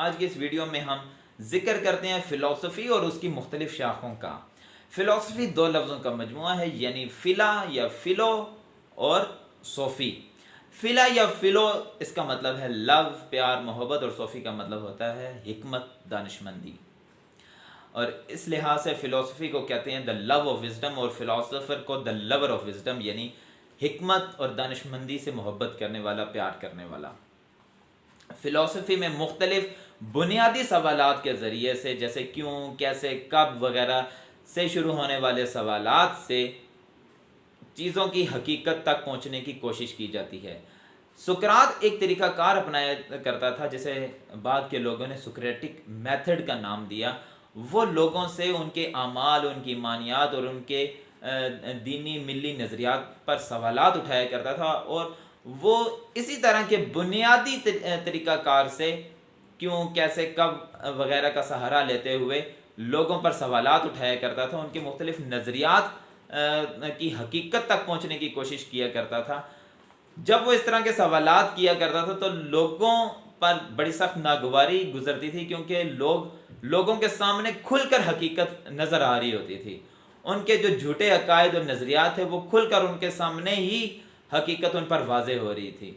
آج کی اس ویڈیو میں ہم ذکر کرتے ہیں فلسفی اور اس کی مختلف شاخوں کا۔ فلسفی دو لفظوں کا مجموعہ ہے، یعنی فلا یا فلو اور صوفی۔ فلا یا فلو اس کا مطلب ہے لو، پیار، محبت، اور صوفی کا مطلب ہوتا ہے حکمت، دانشمندی۔ اور اس لحاظ سے فلسفی کو کہتے ہیں دا لو آف وزڈم، اور فلاسفر کو دا لور آف وزڈم، یعنی حکمت اور دانشمندی سے محبت کرنے والا، پیار کرنے والا۔ فلسفی میں مختلف بنیادی سوالات کے ذریعے سے، جیسے کیوں، کیسے، کب وغیرہ سے شروع ہونے والے سوالات سے چیزوں کی حقیقت تک پہنچنے کی کوشش کی جاتی ہے۔ سقراط ایک طریقہ کار اپنایا کرتا تھا جسے بعد کے لوگوں نے سقراطک میتھڈ کا نام دیا۔ وہ لوگوں سے ان کے اعمال، ان کی ایمانیات اور ان کے دینی ملی نظریات پر سوالات اٹھایا کرتا تھا، اور وہ اسی طرح کے بنیادی طریقہ کار سے کیوں، کیسے، کب وغیرہ کا سہارا لیتے ہوئے لوگوں پر سوالات اٹھایا کرتا تھا، ان کے مختلف نظریات کی حقیقت تک پہنچنے کی کوشش کیا کرتا تھا۔ جب وہ اس طرح کے سوالات کیا کرتا تھا تو لوگوں پر بڑی سخت ناگواری گزرتی تھی، کیونکہ لوگوں کے سامنے کھل کر حقیقت نظر آ رہی ہوتی تھی۔ ان کے جو جھوٹے عقائد اور نظریات تھے وہ کھل کر ان کے سامنے ہی حقیقت ان پر واضح ہو رہی تھی۔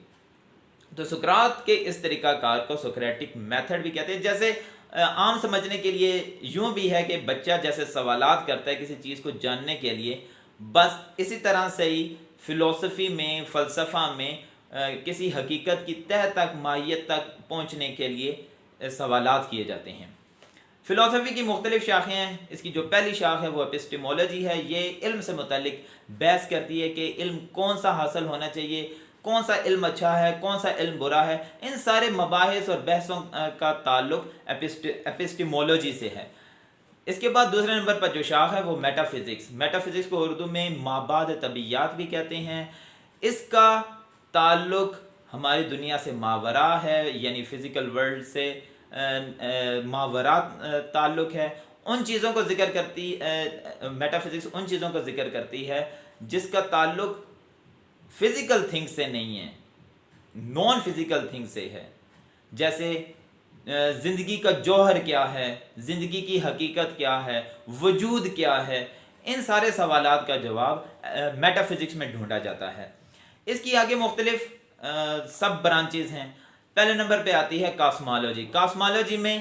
تو سقراط کے اس طریقہ کار کو سقراطک میتھڈ بھی کہتے ہیں۔ جیسے عام سمجھنے کے لیے یوں بھی ہے کہ بچہ جیسے سوالات کرتا ہے کسی چیز کو جاننے کے لیے، بس اسی طرح سے ہی فلسفی میں، فلسفہ میں کسی حقیقت کی تہہ تک، ماہیت تک پہنچنے کے لیے سوالات کیے جاتے ہیں۔ فلسفی کی مختلف شاخیں ہیں۔ اس کی جو پہلی شاخ ہے وہ اپسٹیمولوجی ہے۔ یہ علم سے متعلق بحث کرتی ہے کہ علم کون سا حاصل ہونا چاہیے، کون سا علم اچھا ہے، کون سا علم برا ہے۔ ان سارے مباحث اور بحثوں کا تعلق اپسٹیمولوجی سے ہے۔ اس کے بعد دوسرے نمبر پر جو شاخ ہے وہ میٹا فزکس۔ میٹا فزکس کو اردو میں مابعد طبیعیات بھی کہتے ہیں۔ اس کا تعلق ہماری دنیا سے ماورا ہے، یعنی فزیکل ورلڈ سے ماورا تعلق ہے۔ ان چیزوں کو ذکر کرتی، میٹا فزکس ان چیزوں کا ذکر کرتی ہے جس کا تعلق فزیکل تھنگ سے نہیں ہے، نان فزیکل تھنگ سے ہے۔ جیسے زندگی کا جوہر کیا ہے، زندگی کی حقیقت کیا ہے، وجود کیا ہے، ان سارے سوالات کا جواب میٹا فزکس میں ڈھونڈا جاتا ہے۔ اس کی آگے مختلف سب برانچز ہیں۔ پہلے نمبر پہ آتی ہے کاسمالوجی۔ کاسمالوجی میں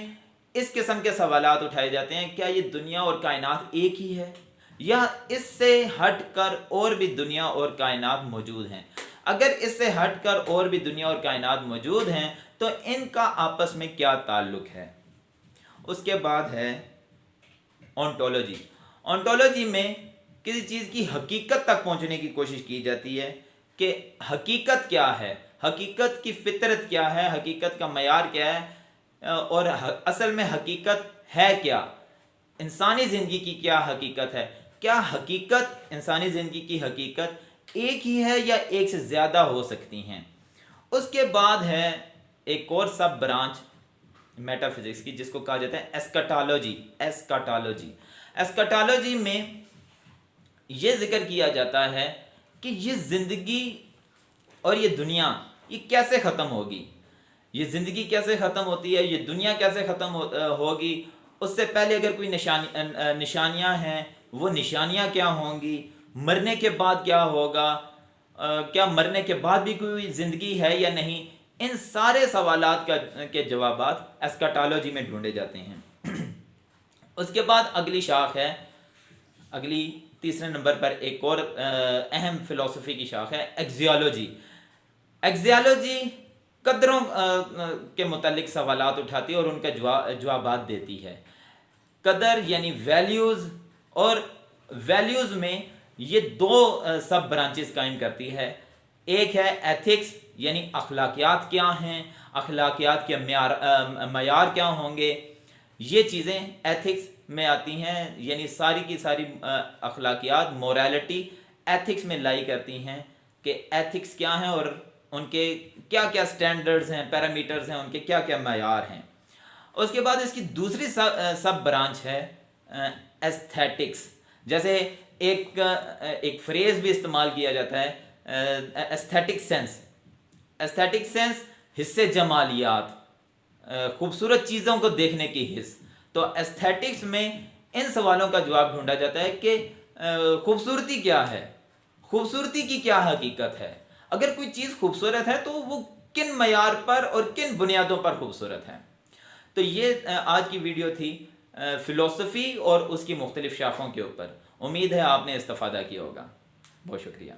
اس قسم کے سوالات اٹھائے جاتے ہیں، کیا یہ دنیا اور کائنات ایک ہی ہے، یا اس سے ہٹ کر اور بھی دنیا اور کائنات موجود ہیں؟ اگر اس سے ہٹ کر اور بھی دنیا اور کائنات موجود ہیں تو ان کا آپس میں کیا تعلق ہے؟ اس کے بعد ہے اونٹولوجی۔ اونٹولوجی میں کسی چیز کی حقیقت تک پہنچنے کی کوشش کی جاتی ہے کہ حقیقت کیا ہے، حقیقت کی فطرت کیا ہے، حقیقت کا معیار کیا ہے، اور اصل میں حقیقت ہے کیا، انسانی زندگی کی کیا حقیقت ہے، کیا حقیقت، انسانی زندگی کی حقیقت ایک ہی ہے یا ایک سے زیادہ ہو سکتی ہیں۔ اس کے بعد ہے ایک اور سب برانچ میٹا فزکس کی جس کو کہا جاتا ہے ایسکاٹالوجی۔ ایسکاٹالوجی میں یہ ذکر کیا جاتا ہے کہ یہ زندگی اور یہ دنیا یہ کیسے ختم ہوگی، یہ زندگی کیسے ختم ہوتی ہے، یہ دنیا کیسے ختم ہوگی، اس سے پہلے اگر کوئی نشانیاں ہیں وہ نشانیاں کیا ہوں گی، مرنے کے بعد کیا ہوگا، کیا مرنے کے بعد بھی کوئی زندگی ہے یا نہیں۔ ان سارے سوالات کے جوابات ایسکاٹالوجی میں ڈھونڈے جاتے ہیں۔ اس کے بعد اگلی شاخ ہے، اگلی تیسرے نمبر پر ایک اور اہم فلسفی کی شاخ ہے ایکزیالوجی۔ ایکزیالوجی قدروں کے متعلق سوالات اٹھاتی ہے اور ان کا جوابات دیتی ہے۔ قدر یعنی ویلیوز، اور ویلیوز میں یہ دو سب برانچز قائم کرتی ہے۔ ایک ہے ایتھکس، یعنی اخلاقیات کیا ہیں، اخلاقیات کے معیار کیا ہوں گے، یہ چیزیں ایتھکس میں آتی ہیں، یعنی ساری کی ساری اخلاقیات، موریلٹی ایتھکس میں لائی کرتی ہیں کہ ایتھکس کیا ہیں اور ان کے کیا کیا سٹینڈرڈز ہیں، پیرامیٹرز ہیں، ان کے کیا کیا معیار ہیں۔ اس کے بعد اس کی دوسری سب برانچ ہے ایستھیٹکس۔ جیسے ایک فریز بھی استعمال کیا جاتا ہے ایستھیٹک سینس۔ ایستھیٹک سینس حصے جمالیات، خوبصورت چیزوں کو دیکھنے کی حس. تو ایستھیٹکس میں ان سوالوں کا جواب ڈھونڈا جاتا ہے کہ خوبصورتی کیا ہے، خوبصورتی کی کیا حقیقت ہے، اگر کوئی چیز خوبصورت ہے تو وہ کن معیار پر اور کن بنیادوں پر خوبصورت ہے. تو یہ آج کی ویڈیو تھی فلسفی اور اس کی مختلف شاخوں کے اوپر. امید ہے آپ نے استفادہ کیا ہوگا. بہت شکریہ.